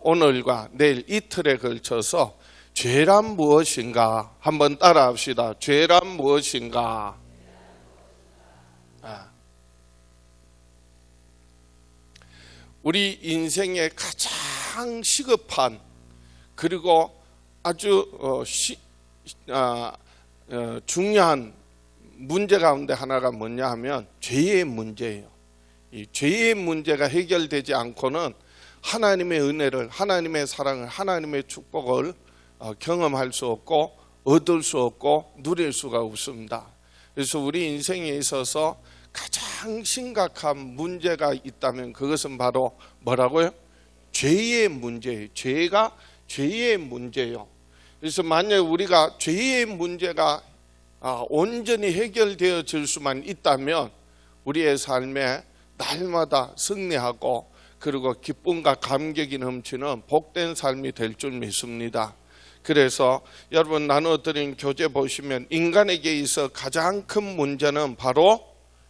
오늘과 내일 이틀에 걸쳐서 죄란 무엇인가 한번 따라합시다. 죄란 무엇인가? 우리 인생의 가장 시급한 그리고 아주 중요한 문제 가운데 하나가 뭐냐 하면 죄의 문제예요. 이 죄의 문제가 해결되지 않고는 하나님의 은혜를, 하나님의 사랑을, 하나님의 축복을 경험할 수 없고 얻을 수 없고 누릴 수가 없습니다. 그래서 우리 인생에 있어서 가장 심각한 문제가 있다면 그것은 바로 뭐라고요? 죄의 문제예요. 죄가 죄의 문제예요. 그래서 만약 우리가 죄의 문제가 온전히 해결되어질 수만 있다면 우리의 삶에 날마다 승리하고 그리고 기쁨과 감격이 넘치는 복된 삶이 될 줄 믿습니다. 그래서 여러분 나눠드린 교재 보시면 인간에게 있어 가장 큰 문제는 바로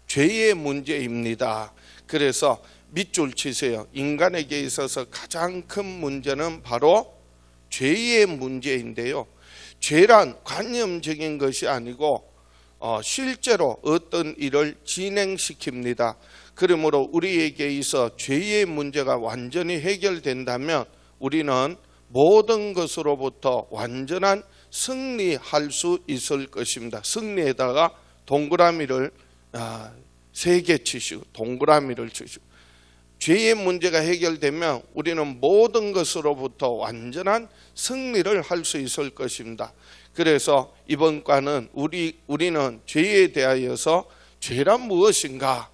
죄의 문제입니다. 그래서 밑줄 치세요. 인간에게 있어서 가장 큰 문제는 바로 죄의 문제인데요. 죄란 관념적인 것이 아니고 실제로 어떤 일을 진행시킵니다. 그러므로 우리에게 있어 죄의 문제가 완전히 해결된다면 우리는 모든 것으로부터 완전한 승리할 수 있을 것입니다. 승리에다가 동그라미를 3개 치시고 동그라미를 치시고 죄의 문제가 해결되면 우리는 모든 것으로부터 완전한 승리를 할 수 있을 것입니다. 그래서 이번 과는 우리는 죄에 대하여서 죄란 무엇인가?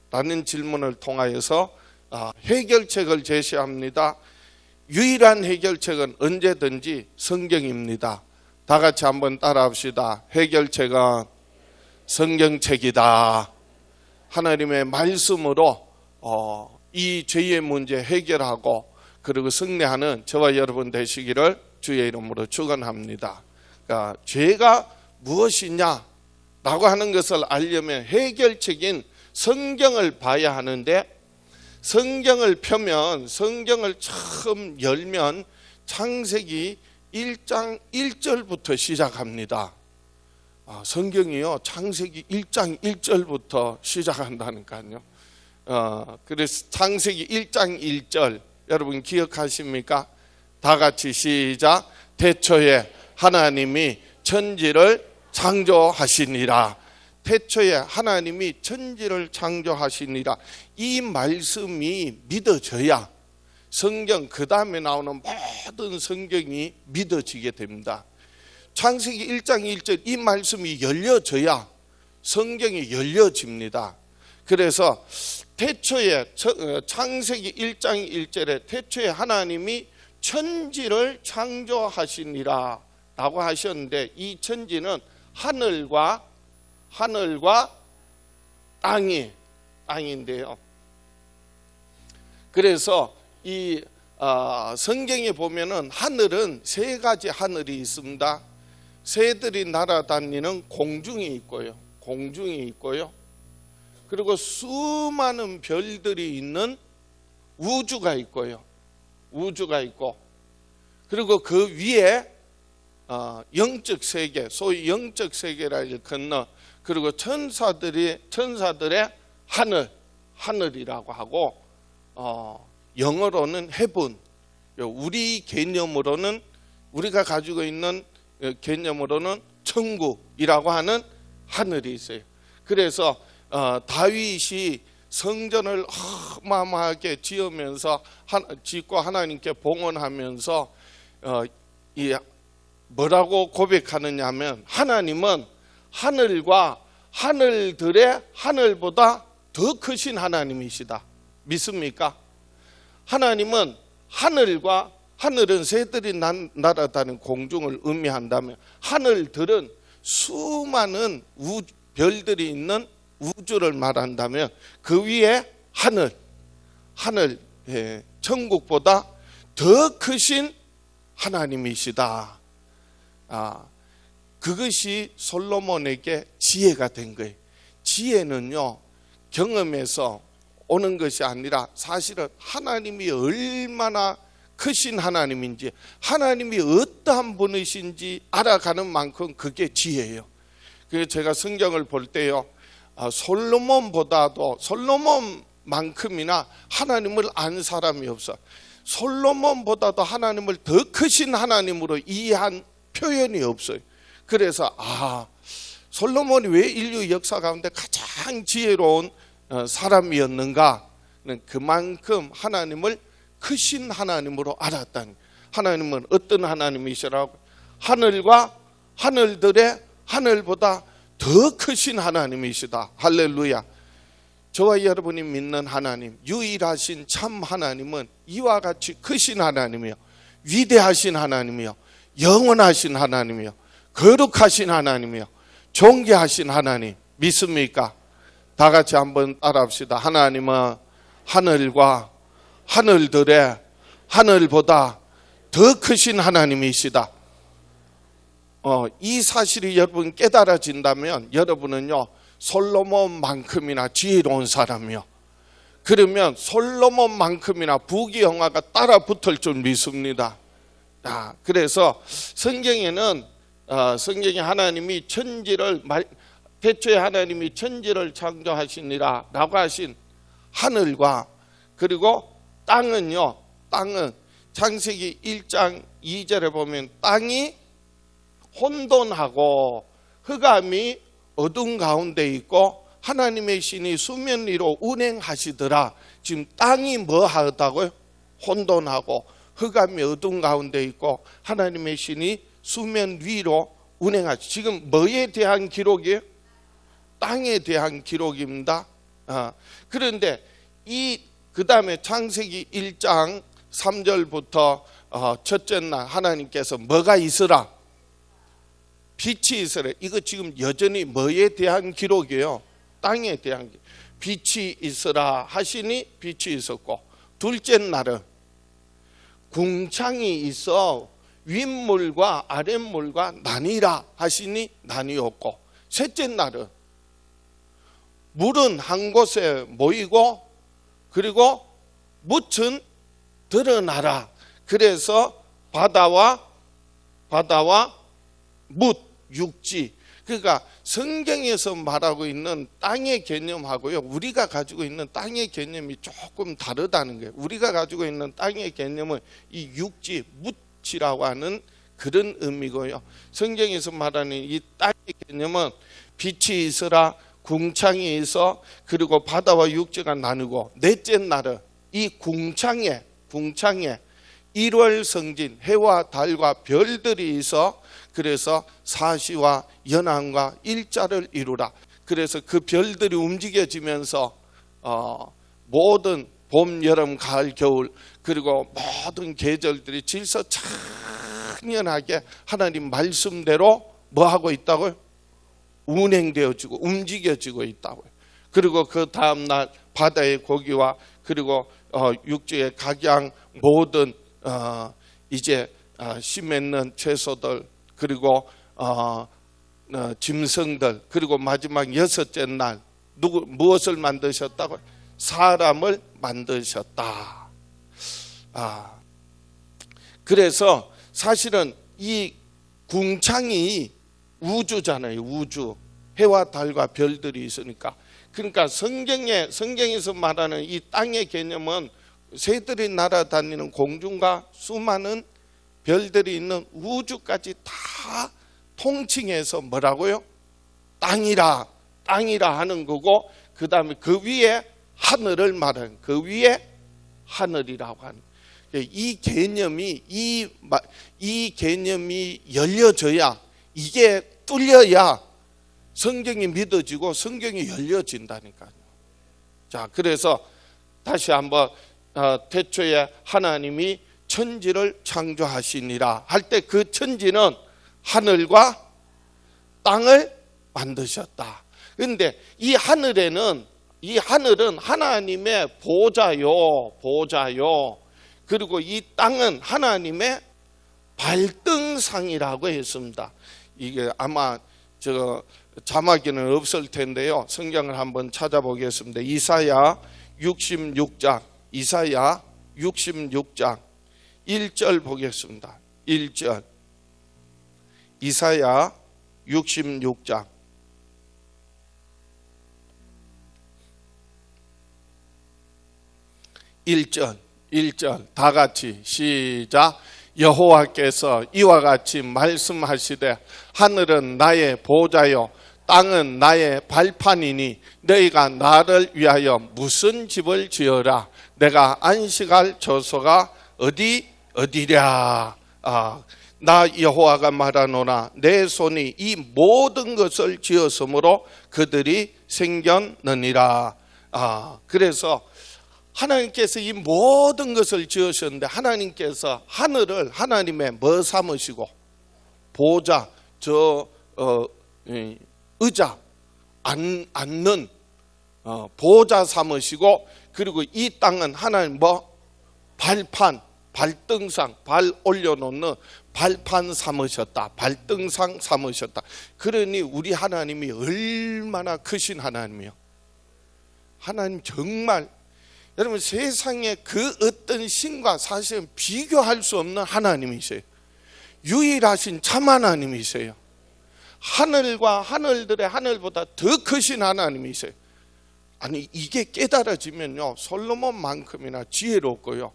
라는 질문을 통하여서 해결책을 제시합니다. 유일한 해결책은 언제든지 성경입니다. 다 같이 한번 따라합시다. 해결책은 성경책이다. 하나님의 말씀으로 이 죄의 문제 해결하고 그리고 승리하는 저와 여러분 되시기를 주의 이름으로 축원합니다. 그러니까 죄가 무엇이냐라고 하는 것을 알려면 해결책인 성경을 봐야 하는데 성경을 펴면 성경을 처음 열면 창세기 1장 1절부터 시작합니다. 성경이요 창세기 1장 1절부터 시작한다니까요. 그래서 창세기 1장 1절 여러분 기억하십니까? 다 같이 시작. 태초에 하나님이 천지를 창조하시니라. 태초에 하나님이 천지를 창조하시니라. 이 말씀이 믿어져야 성경 그 다음에 나오는 모든 성경이 믿어지게 됩니다. 창세기 1장 1절 이 말씀이 열려져야 성경이 열려집니다. 그래서 태초에 창세기 1장 1절에 태초에 하나님이 천지를 창조하시니라 라고 하셨는데 이 천지는 하늘과 땅인데요. 그래서 이 성경에 보면은 하늘은 3가지 하늘이 있습니다. 새들이 날아다니는 공중이 있고요. 그리고 수많은 별들이 있는 우주가 있고 그리고 그 위에 영적 세계, 소위 영적 세계라 일컫는 그리고 천사들의 하늘이라고 하고 영어로는 heaven, 우리 개념으로는 우리가 가지고 있는 개념으로는 천국이라고 하는 하늘이 있어요. 그래서 다윗이 성전을 어마어마하게 짓고 하나님께 봉헌하면서 뭐라고 고백하느냐 하면 하나님은 하늘과 하늘들의 하늘보다 더 크신 하나님이시다. 믿습니까? 하나님은 하늘은 새들이 날아다니는 공중을 의미한다면 하늘들은 수많은 별들이 있는 우주를 말한다면 그 위에 하늘 천국보다 더 크신 하나님이시다. 그것이 솔로몬에게 지혜가 된 거예요. 지혜는요 경험에서 오는 것이 아니라 사실은 하나님이 얼마나 크신 하나님인지, 하나님이 어떠한 분이신지 알아가는 만큼 그게 지혜예요. 그래서 제가 성경을 볼 때요, 솔로몬보다도, 솔로몬만큼이나 하나님을 안 사람이 없어. 솔로몬보다도 하나님을 더 크신 하나님으로 이해한 표현이 없어요. 그래서 솔로몬이 왜 인류 역사 가운데 가장 지혜로운 사람이었는가는 그만큼 하나님을 크신 하나님으로 알았다는. 하나님은 어떤 하나님이시라고? 하늘과 하늘들의 하늘보다 더 크신 하나님이시다. 할렐루야. 저와 여러분이 믿는 하나님, 유일하신 참 하나님은 이와 같이 크신 하나님이요, 위대하신 하나님이요, 영원하신 하나님이요, 거룩하신 하나님이요, 존귀하신 하나님 믿습니까? 다 같이 한번 따라합시다. 하나님은 하늘과 하늘들의 하늘보다 더 크신 하나님이시다. 이 사실이 여러분 깨달아진다면 여러분은요, 솔로몬만큼이나 지혜로운 사람이요, 그러면 솔로몬만큼이나 부귀영화가 따라 붙을 줄 믿습니다. 그래서 성경에는 성경에 하나님이 태초에 하나님이 천지를 창조하시니라 라고 하신 하늘과 그리고 땅은요, 땅은 창세기 1장 2절에 보면 땅이 혼돈하고 흑암이 어둠 가운데 있고 하나님의 신이 수면 위로 운행하시더라. 지금 땅이 뭐 하다고요? 혼돈하고 흑암이 어둠 가운데 있고 하나님의 신이 수면 위로 운행하시. 지금 뭐에 대한 기록이에요? 땅에 대한 기록입니다. 그런데 그 다음에 창세기 1장 3절부터 첫째 날 하나님께서 뭐가 있으라? 빛이 있으라. 이거 지금 여전히 뭐에 대한 기록이에요? 땅에 대한 기록. 빛이 있으라 하시니 빛이 있었고, 둘째 날은 궁창이 있어 윗물과 아랫물과 나뉘라 하시니 나뉘었고, 셋째 날은 물은 한 곳에 모이고 그리고 묻은 드러나라. 그래서 바다와 묻, 육지. 그러니까 성경에서 말하고 있는 땅의 개념하고요, 우리가 가지고 있는 땅의 개념이 조금 다르다는 거예요. 우리가 가지고 있는 땅의 개념은 이 육지, 묻이라고 하는 그런 의미고요, 성경에서 말하는 이 땅의 개념은 빛이 있으라, 궁창이 있어, 그리고 바다와 육지가 나누고, 넷째 날은 이 궁창에 1월 성진 해와 달과 별들이 있어 그래서 사시와 연한과 일자를 이루라. 그래서 그 별들이 움직여지면서 모든 봄, 여름, 가을, 겨울 그리고 모든 계절들이 질서창연하게 하나님 말씀대로 뭐 하고 있다고요? 운행되어지고 움직여지고 있다고요. 그리고 그 다음날 바다의 고기와 그리고 육지의 각양 모든 이제 씨 맺는 채소들 그리고 짐승들 그리고 마지막 여섯째 날 무엇을 만드셨다고? 사람을 만드셨다. 그래서 사실은 이 궁창이 우주잖아요. 우주. 해와 달과 별들이 있으니까. 그러니까 성경에서 말하는 이 땅의 개념은 새들이 날아다니는 공중과 수많은 별들이 있는 우주까지 다 통칭해서 뭐라고요? 땅이라 하는 거고, 그 다음에 그 위에 하늘을 말하는, 그 위에 하늘이라고 하는. 이 개념이 열려져야, 이게 뚫려야 성경이 믿어지고 성경이 열려진다니까요. 자, 그래서 다시 한번 태초에 하나님이 천지를 창조하시니라 할 때 그 천지는 하늘과 땅을 만드셨다. 그런데 이 하늘은 하나님의 보좌요. 그리고 이 땅은 하나님의 발등상이라고 했습니다. 이게 아마 자막에는 없을 텐데요. 성경을 한번 찾아보겠습니다. 이사야 66장, 이사야 66장 1절 보겠습니다. 1절, 이사야 66장 1절 다 같이 시작. 여호와께서 이와 같이 말씀하시되 하늘은 나의 보좌요 땅은 나의 발판이니 너희가 나를 위하여 무슨 집을 지어라. 내가 안식할 처소가 어디랴. 나 여호와가 말하노라. 내 손이 이 모든 것을 지었으므로 그들이 생겼느니라. 그래서 하나님께서 이 모든 것을 지으셨는데 하나님께서 하늘을 하나님의 뭐 삼으시고 보좌, 의자 앉는 보좌 삼으시고, 그리고 이 땅은 하나님 뭐 발판, 발등상, 발 올려놓는 발판 삼으셨다. 발등상 삼으셨다. 그러니 우리 하나님이 얼마나 크신 하나님이요. 하나님 정말 여러분 세상에 그 어떤 신과 사실은 비교할 수 없는 하나님이세요. 유일하신 참 하나님이세요. 하늘과 하늘들의 하늘보다 더 크신 하나님이세요. 아니 이게 깨달아지면요 솔로몬만큼이나 지혜롭고요.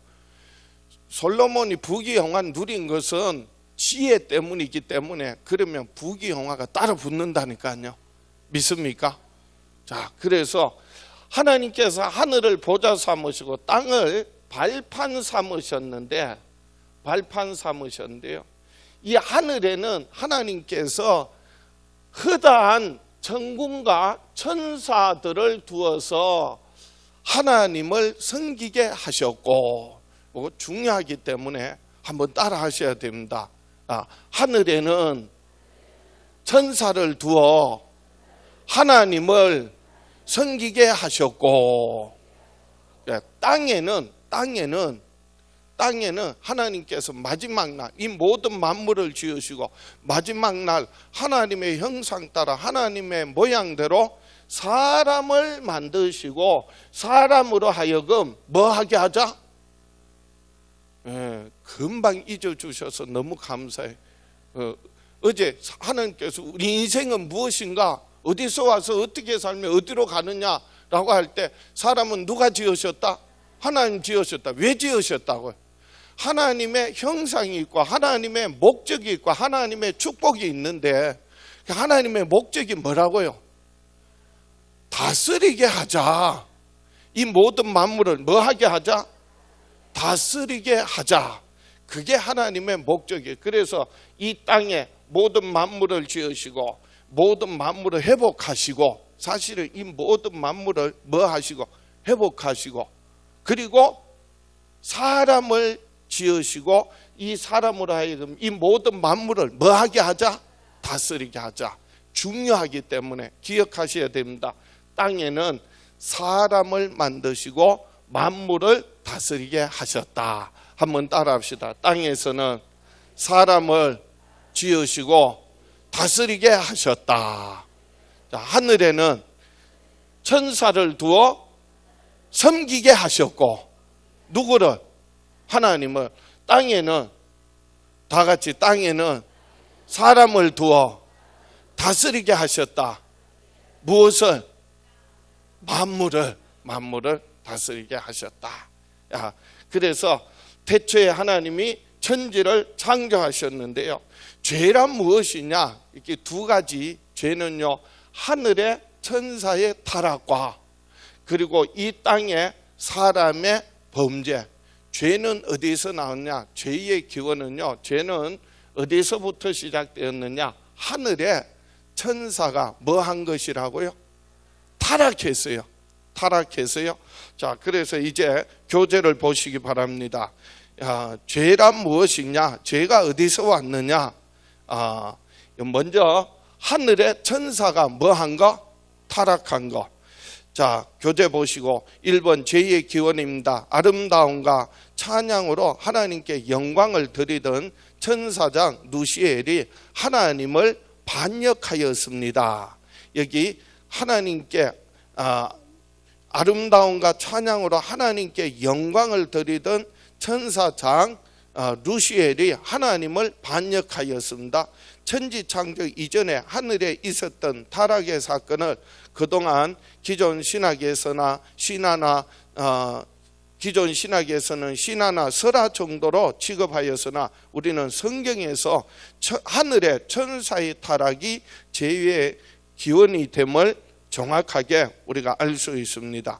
솔로몬이 부귀영화 누린 것은 지혜 때문이기 때문에 그러면 부귀영화가 따라 붙는다니까요. 믿습니까? 자, 그래서 하나님께서 하늘을 보좌 삼으시고 땅을 발판 삼으셨는데요. 이 하늘에는 하나님께서 허다한 천군과 천사들을 두어서 하나님을 섬기게 하셨고, 이거 중요하기 때문에 한번 따라 하셔야 됩니다. 하늘에는 천사를 두어 하나님을 섬기게 하셨고, 땅에는 하나님께서 마지막 날 이 모든 만물을 지으시고 마지막 날 하나님의 형상 따라 하나님의 모양대로 사람을 만드시고 사람으로 하여금 뭐 하게 하자? 금방 잊어주셔서 너무 감사해요. 어제 하나님께서 우리 인생은 무엇인가, 어디서 와서 어떻게 살며 어디로 가느냐라고 할 때 사람은 누가 지으셨다? 하나님 지으셨다. 왜 지으셨다고요? 하나님의 형상이 있고 하나님의 목적이 있고 하나님의 축복이 있는데 하나님의 목적이 뭐라고요? 다스리게 하자. 이 모든 만물을 뭐 하게 하자? 다스리게 하자. 그게 하나님의 목적이에요. 그래서 이 땅에 모든 만물을 지으시고 모든 만물을 회복하시고, 사실은 이 모든 만물을 뭐 하시고 회복하시고, 그리고 사람을 지으시고 이 사람으로 하여금 이 모든 만물을 뭐 하게 하자? 다스리게 하자. 중요하기 때문에 기억하셔야 됩니다. 땅에는 사람을 만드시고 만물을 다스리게 하셨다. 한번 따라합시다. 땅에서는 사람을 지으시고 다스리게 하셨다. 자, 하늘에는 천사를 두어 섬기게 하셨고, 누구를? 하나님을. 땅에는 다 같이 땅에는 사람을 두어 다스리게 하셨다. 무엇을? 만물을 다스리게 하셨다. 그래서 태초에 하나님이 천지를 창조하셨는데요. 죄란 무엇이냐? 이렇게 두 가지. 죄는요, 하늘의 천사의 타락과 그리고 이 땅의 사람의 범죄. 죄는 어디서 나왔냐? 죄의 기원은요, 죄는 어디서부터 시작되었느냐? 하늘의 천사가 뭐 한 것이라고요? 타락했어요. 자, 그래서 이제 교재를 보시기 바랍니다. 죄란 무엇이냐? 죄가 어디서 왔느냐? 먼저 하늘의 천사가 뭐 한 거? 타락한 거. 자, 교재 보시고 1번 죄의 기원입니다. 아름다움과 찬양으로 하나님께 영광을 드리던 천사장 누시엘이 하나님을 반역하였습니다. 여기 하나님께 아름다움과 찬양으로 하나님께 영광을 드리던 천사장 루시엘이 하나님을 반역하였습니다. 천지창조 이전에 하늘에 있었던 타락의 사건을 그동안 기존 신학에서는 신화나 설화 정도로 취급하였으나 우리는 성경에서 하늘의 천사의 타락이 죄의 기원이 됨을 정확하게 우리가 알 수 있습니다.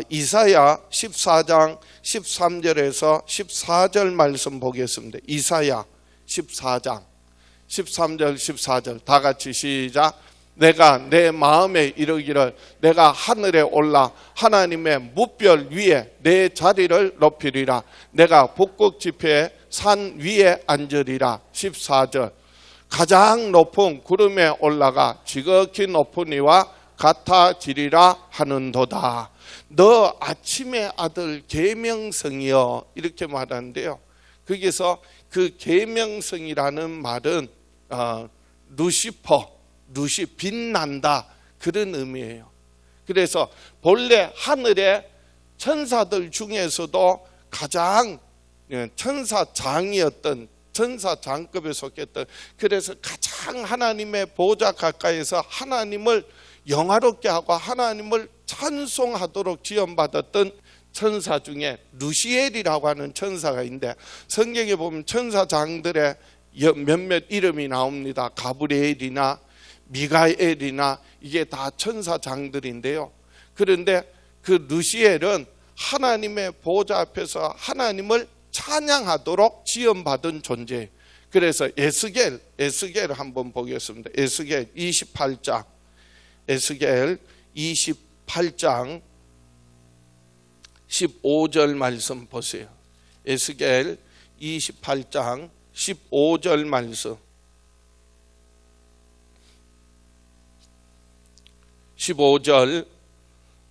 이사야 14장 13절에서 14절 말씀 보겠습니다. 이사야 14장 13절 14절 다 같이 시작. 내가 내 마음에 이르기를 내가 하늘에 올라 하나님의 무별 위에 내 자리를 높이리라. 내가 북극 지폐의 산 위에 앉으리라. 14절 가장 높은 구름에 올라가 지극히 높은 이와 같아지리라 하는도다. 너 아침의 아들 계명성이여, 이렇게 말하는데요. 거기서 그 계명성이라는 말은 루시퍼, 빛난다, 그런 의미예요. 그래서 본래 하늘의 천사들 중에서도 가장 천사장이었던, 천사장급에 속했던, 그래서 가장 하나님의 보좌 가까이서 하나님을 영화롭게 하고 하나님을 찬송하도록 지원받았던 천사 중에 루시엘이라고 하는 천사가 있는데, 성경에 보면 천사장들의 몇몇 이름이 나옵니다. 가브리엘이나 미가엘이나 이게 다 천사장들인데요. 그런데 그 루시엘은 하나님의 보좌 앞에서 하나님을 찬양하도록 지원받은 존재예요. 그래서 에스겔 한번 보겠습니다. 에스겔 28장 15절 말씀 보세요. 에스겔 28장 15절 말씀. 15절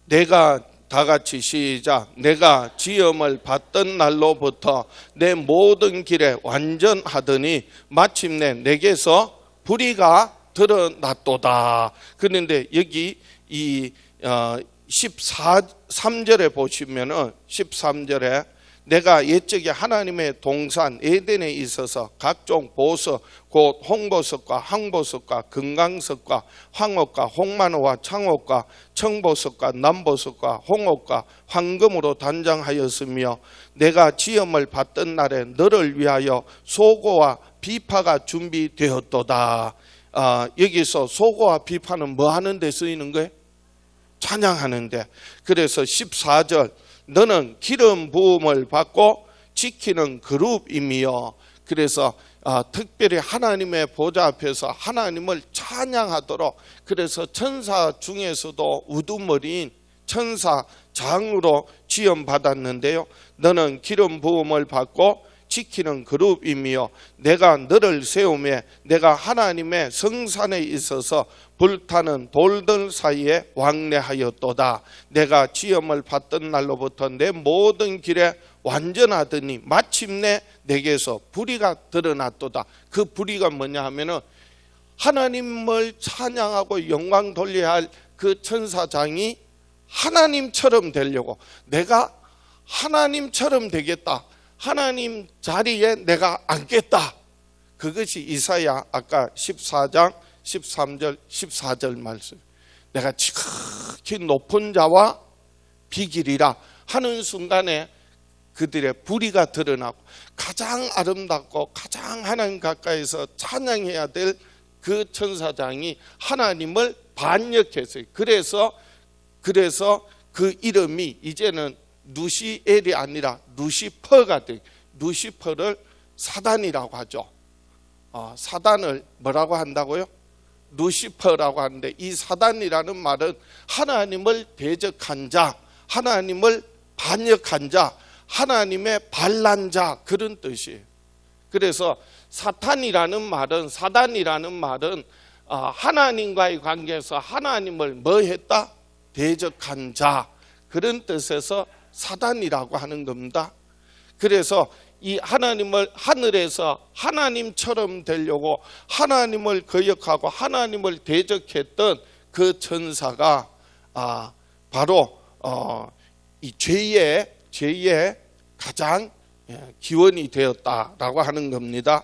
내가 다 같이 시작. 내가 지음을 받던 날로부터 내 모든 길에 완전하더니 마침내 내게서 불의가 드러났도다. 그런데 여기 이 13절에 보시면은 13절에 내가 옛적에 하나님의 동산 에덴에 있어서 각종 보석 곧 홍보석과 황보석과 금강석과 황옥과 홍만호와 창옥과 청보석과 남보석과 홍옥과 황금으로 단장하였으며 내가 지음을 받던 날에 너를 위하여 소고와 비파가 준비되었도다. 여기서 소고와 비파는 뭐 하는 데 쓰이는 거예요? 찬양하는데. 그래서 14절 너는 기름 부음을 받고 지키는 그룹이며, 그래서 특별히 하나님의 보좌 앞에서 하나님을 찬양하도록, 그래서 천사 중에서도 우두머리인 천사장으로 지원받았는데요. 너는 기름 부음을 받고 지키는 그룹이며 내가 너를 세우며 내가 하나님의 성산에 있어서 불타는 돌들 사이에 왕래하였도다. 내가 지음을 받던 날로부터 내 모든 길에 완전하더니 마침내 내게서 불의가 드러났도다. 그 불의가 뭐냐 하면은 하나님을 찬양하고 영광 돌려야 할 그 천사장이 하나님처럼 되려고, 내가 하나님처럼 되겠다, 하나님 자리에 내가 앉겠다. 그것이 이사야 아까 14장 13절 14절 말씀. 내가 지극히 높은 자와 비길이라 하는 순간에 그들의 불의가 드러나고 가장 아름답고 가장 하나님 가까이서 찬양해야 될 그 천사장이 하나님을 반역했어요. 그래서 그 이름이 이제는 루시엘이 아니라 루시퍼가 돼. 루시퍼를 사단이라고 하죠. 사단을 뭐라고 한다고요? 루시퍼라고 하는데, 이 사단이라는 말은 하나님을 대적한 자, 하나님을 반역한 자, 하나님의 반란 자, 그런 뜻이에요. 그래서 사단이라는 말은 하나님과의 관계에서 하나님을 뭐 했다? 대적한 자, 그런 뜻에서 사단이라고 하는 겁니다. 그래서 이 하나님을 하늘에서 하나님처럼 되려고 하나님을 거역하고 하나님을 대적했던 그 천사가 바로 이 죄의 가장 기원이 되었다라고 하는 겁니다.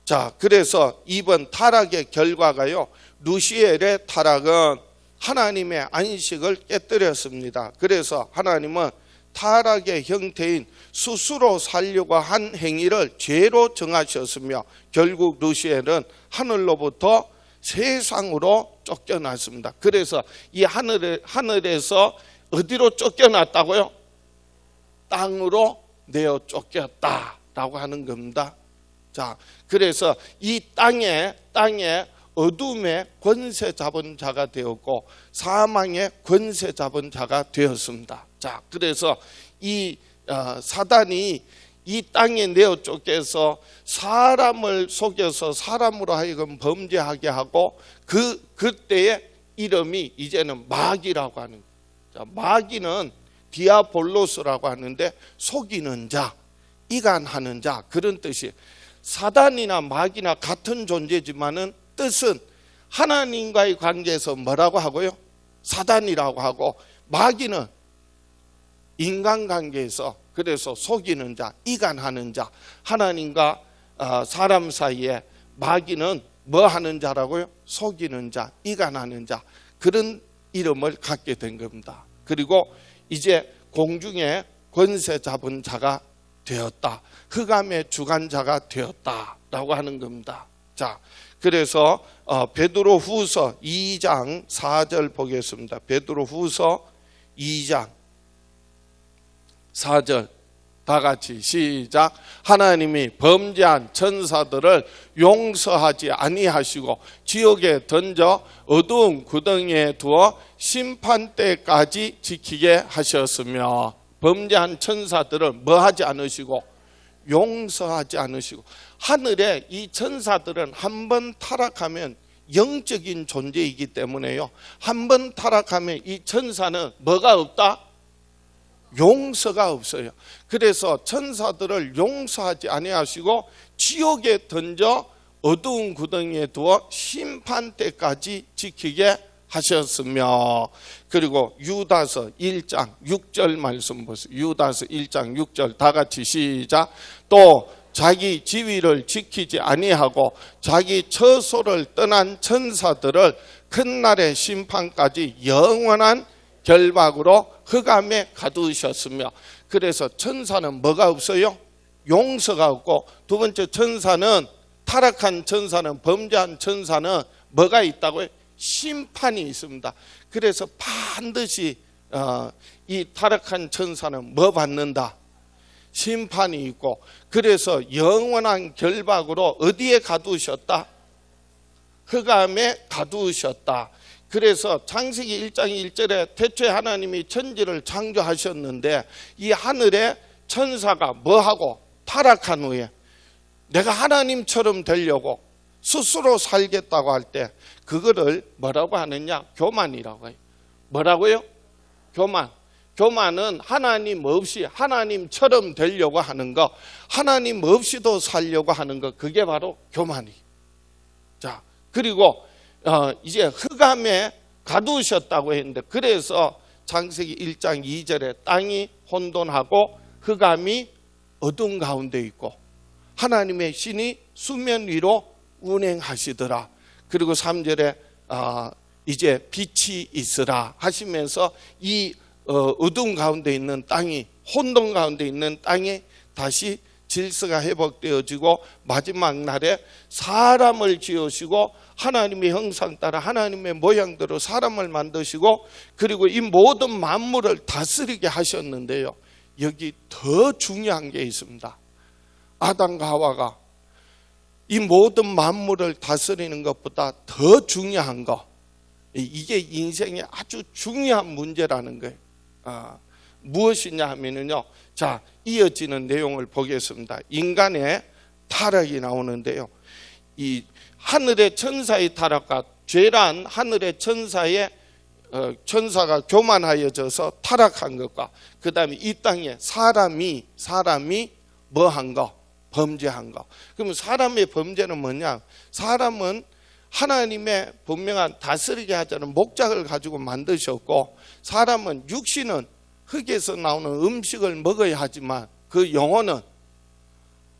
자, 그래서 이번 타락의 결과가요, 루시엘의 타락은 하나님의 안식을 깨뜨렸습니다. 그래서 하나님은 타락의 형태인 스스로 살려고 한 행위를 죄로 정하셨으며 결국 루시엘은 하늘로부터 세상으로 쫓겨났습니다. 그래서 이 하늘에서 어디로 쫓겨났다고요? 땅으로 내어 쫓겼다라고 하는 겁니다. 자, 그래서 이 땅에 어둠의 권세 잡은 자가 되었고 사망의 권세 잡은 자가 되었습니다. 자, 그래서 이 사단이 이 땅에 내어 쫓겨서 사람을 속여서 사람으로 하여금 범죄하게 하고 그때의 이름이 이제는 마귀라고 하는 거예요. 자, 마귀는 디아볼로스라고 하는데 속이는 자, 이간하는 자, 그런 뜻이. 사단이나 마귀나 같은 존재지만은 뜻은 하나님과의 관계에서 뭐라고 하고요? 사단이라고 하고, 마귀는 인간관계에서 그래서 속이는 자, 이간하는 자, 하나님과 사람 사이에 마귀는 뭐 하는 자라고요? 속이는 자, 이간하는 자, 그런 이름을 갖게 된 겁니다. 그리고 이제 공중에 권세 잡은 자가 되었다, 흑암의 주관자가 되었다라고 하는 겁니다. 자, 그래서 베드로후서 2장 4절 보겠습니다. 베드로후서 2장 4절 다 같이 시작. 하나님이 범죄한 천사들을 용서하지 아니하시고 지옥에 던져 어두운 구덩이에 두어 심판 때까지 지키게 하셨으며, 범죄한 천사들을 뭐 하지 않으시고? 용서하지 않으시고. 하늘에 이 천사들은 한 번 타락하면 영적인 존재이기 때문에요, 한 번 타락하면 이 천사는 뭐가 없다? 용서가 없어요. 그래서 천사들을 용서하지 아니하시고 지옥에 던져 어두운 구덩이에 두어 심판 때까지 지키게 하셨으며, 그리고 유다서 1장 6절 말씀 보세요. 유다서 1장 6절 다 같이 시작. 또 자기 지위를 지키지 아니하고 자기 처소를 떠난 천사들을 큰 날의 심판까지 영원한 결박으로 흑암에 가두셨으며. 그래서 천사는 뭐가 없어요? 용서가 없고, 두 번째 천사는, 타락한 천사는, 범죄한 천사는 뭐가 있다고요? 심판이 있습니다. 그래서 반드시 이 타락한 천사는 뭐 받는다? 심판이 있고, 그래서 영원한 결박으로 어디에 가두셨다? 흑암에 가두셨다. 그래서 창세기 1장 1절에 태초에 하나님이 천지를 창조하셨는데 이 하늘에 천사가 뭐하고? 타락한 후에 내가 하나님처럼 되려고 스스로 살겠다고 할 때 그거를 뭐라고 하느냐? 교만이라고 해요. 뭐라고요? 교만. 교만은 하나님 없이 하나님처럼 되려고 하는 거, 하나님 없이도 살려고 하는 거, 그게 바로 교만이. 자, 그리고 이제 흑암에 가두셨다고 했는데, 그래서 창세기 1장 2절에 땅이 혼돈하고 흑암이 어둠 가운데 있고 하나님의 신이 수면 위로 운행하시더라. 그리고 3절에 이제 빛이 있으라 하시면서 이 어둠 가운데 있는 땅이, 혼돈 가운데 있는 땅이 다시 질서가 회복되어지고 마지막 날에 사람을 지으시고 하나님의 형상 따라 하나님의 모양대로 사람을 만드시고, 그리고 이 모든 만물을 다스리게 하셨는데요, 여기 더 중요한 게 있습니다. 아담과 하와가 이 모든 만물을 다스리는 것보다 더 중요한 거, 이게 인생의 아주 중요한 문제라는 거예요. 무엇이냐 하면요, 자, 이어지는 내용을 보겠습니다. 인간의 타락이 나오는데요, 이 하늘의 천사의 타락과 죄란 하늘의 천사의 천사가 교만하여져서 타락한 것과, 그 다음에 이 땅에 사람이 뭐 한 거? 범죄한 거. 그러면 사람의 범죄는 뭐냐? 사람은 하나님의 분명한 다스리게 하자는 목적을 가지고 만드셨고, 사람은 육신은 흙에서 나오는 음식을 먹어야 하지만 그 영혼은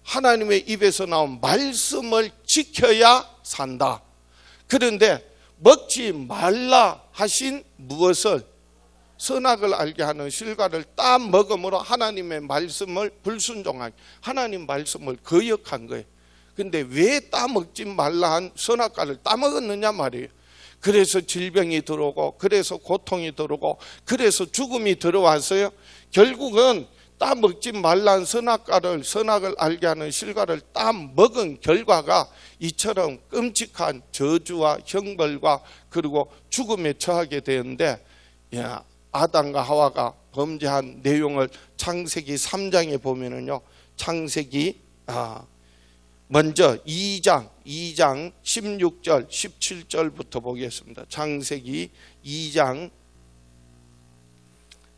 하나님의 입에서 나온 말씀을 지켜야 산다. 그런데 먹지 말라 하신 무엇을? 선악을 알게 하는 실과를 따 먹음으로 하나님의 말씀을 불순종한, 하나님 말씀을 거역한 거예요. 근데 왜 따 먹지 말라 한 선악과를 따 먹었느냐 말이에요. 그래서 질병이 들어오고, 그래서 고통이 들어오고, 그래서 죽음이 들어왔어요. 결국은 따 먹지 말란 선악과를, 선악을 알게 하는 실과를 따 먹은 결과가 이처럼 끔찍한 저주와 형벌과 그리고 죽음에 처하게 되는데, 아담과 하와가 범죄한 내용을 창세기 3장에 보면은요, 창세기 먼저 2장 16절 17절부터 보겠습니다. 창세기 2장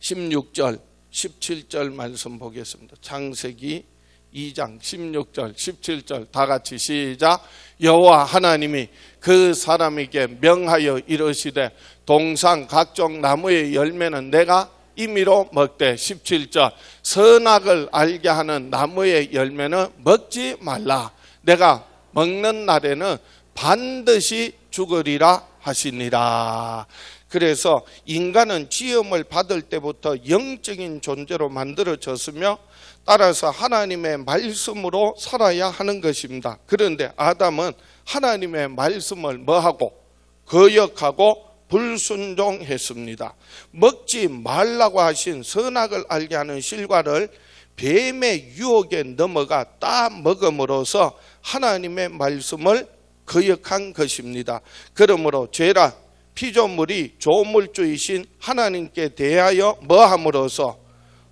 16절 17절 말씀 보겠습니다. 창세기 2장 16절 17절 다 같이 시작. 여호와 하나님이 그 사람에게 명하여 이르시되 동산 각종 나무의 열매는 내가 임의로 먹되 17절 선악을 알게 하는 나무의 열매는 먹지 말라. 내가 먹는 날에는 반드시 죽으리라 하시니라. 그래서 인간은 지음을 받을 때부터 영적인 존재로 만들어졌으며 따라서 하나님의 말씀으로 살아야 하는 것입니다. 그런데 아담은 하나님의 말씀을 뭐하고? 거역하고 불순종했습니다. 먹지 말라고 하신 선악을 알게 하는 실과를 뱀의 유혹에 넘어가 따 먹음으로써 하나님의 말씀을 거역한 것입니다. 그러므로 죄라 피조물이 조물주이신 하나님께 대하여 뭐함으로써?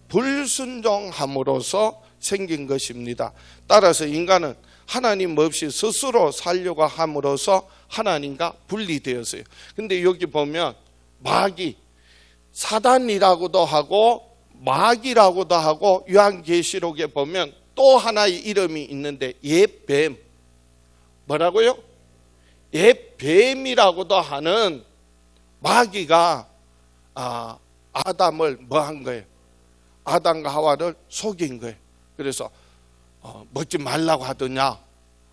불순종함으로써 생긴 것입니다. 따라서 인간은 하나님 없이 스스로 살려고 함으로써 하나님과 분리되었어요. 근데 여기 보면 마귀, 사단이라고도 하고 마귀라고도 하고 요한계시록에 보면 또 하나의 이름이 있는데 옛뱀, 뭐라고요? 옛뱀이라고도 하는 마귀가 아담을 뭐 한 거예요? 아담과 하와를 속인 거예요. 그래서 먹지 말라고 하더냐?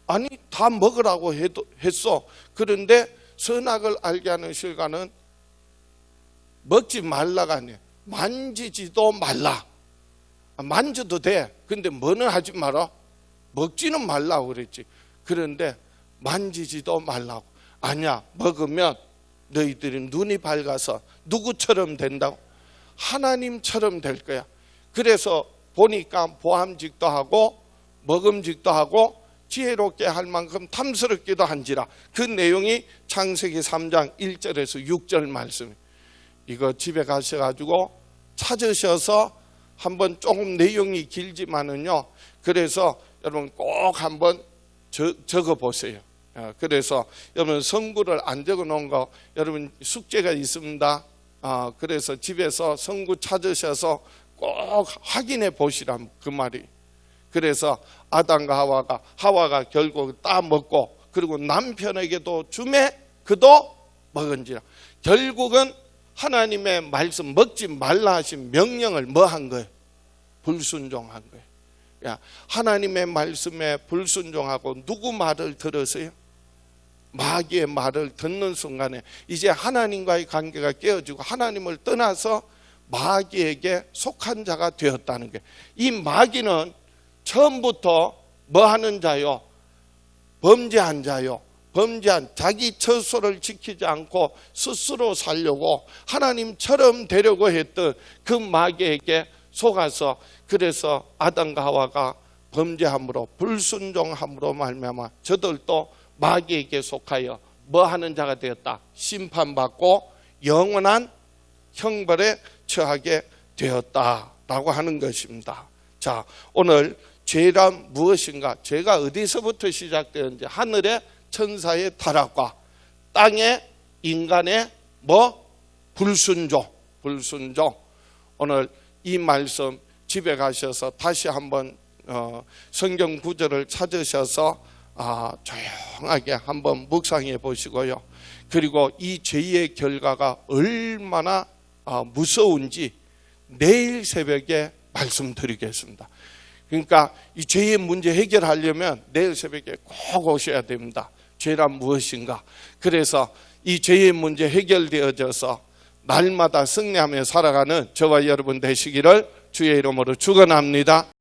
아니 다 먹으라고 했어. 그런데 선악을 알게 하는 실과는 먹지 말라가 아니에요. 만지지도 말라. 만져도 돼. 근데 뭐는 하지 마라. 먹지는 말라고 그랬지. 그런데 만지지도 말라고. 아니야, 먹으면 너희들이 눈이 밝아서 누구처럼 된다고? 하나님처럼 될 거야. 그래서 보니까 보암직도 하고 먹음직도 하고 지혜롭게 할 만큼 탐스럽기도 한지라. 그 내용이 창세기 3장 1절에서 6절 말씀. 이거 집에 가셔가지고 찾으셔서 한번 조금 내용이 길지만은요, 그래서 여러분 꼭 한번 적어 보세요. 그래서 여러분 성구를 안 적어 놓은 거 여러분 숙제가 있습니다. 그래서 집에서 성구 찾으셔서 꼭 확인해 보시란 그 말이. 그래서 아담과 하와가 결국 따 먹고 그리고 남편에게도 주매 그도 먹은지라. 결국은 하나님의 말씀 먹지 말라 하신 명령을 뭐 한 거예요? 불순종한 거예요. 하나님의 말씀에 불순종하고 누구 말을 들으세요? 마귀의 말을 듣는 순간에 이제 하나님과의 관계가 깨어지고 하나님을 떠나서 마귀에게 속한 자가 되었다는 거예요. 이 마귀는 처음부터 뭐 하는 자요? 범죄한 자요. 범죄한 자기 처소를 지키지 않고 스스로 살려고 하나님처럼 되려고 했던 그 마귀에게 속아서, 그래서 아담과 하와가 범죄함으로 불순종함으로 말미암아 저들도 마귀에게 속하여 뭐 하는 자가 되었다? 심판받고 영원한 형벌에 처하게 되었다라고 하는 것입니다. 자, 오늘 죄란 무엇인가? 죄가 어디서부터 시작되는지, 하늘의 천사의 타락과 땅의 인간의 불순종. 오늘 이 말씀 집에 가셔서 다시 한번 성경 구절을 찾으셔서 조용하게 한번 묵상해 보시고요. 그리고 이 죄의 결과가 얼마나 무서운지 내일 새벽에 말씀드리겠습니다. 그러니까 이 죄의 문제 해결하려면 내일 새벽에 꼭 오셔야 됩니다. 죄란 무엇인가? 그래서 이 죄의 문제 해결되어져서 날마다 승리하며 살아가는 저와 여러분 되시기를 주의 이름으로 축원합니다.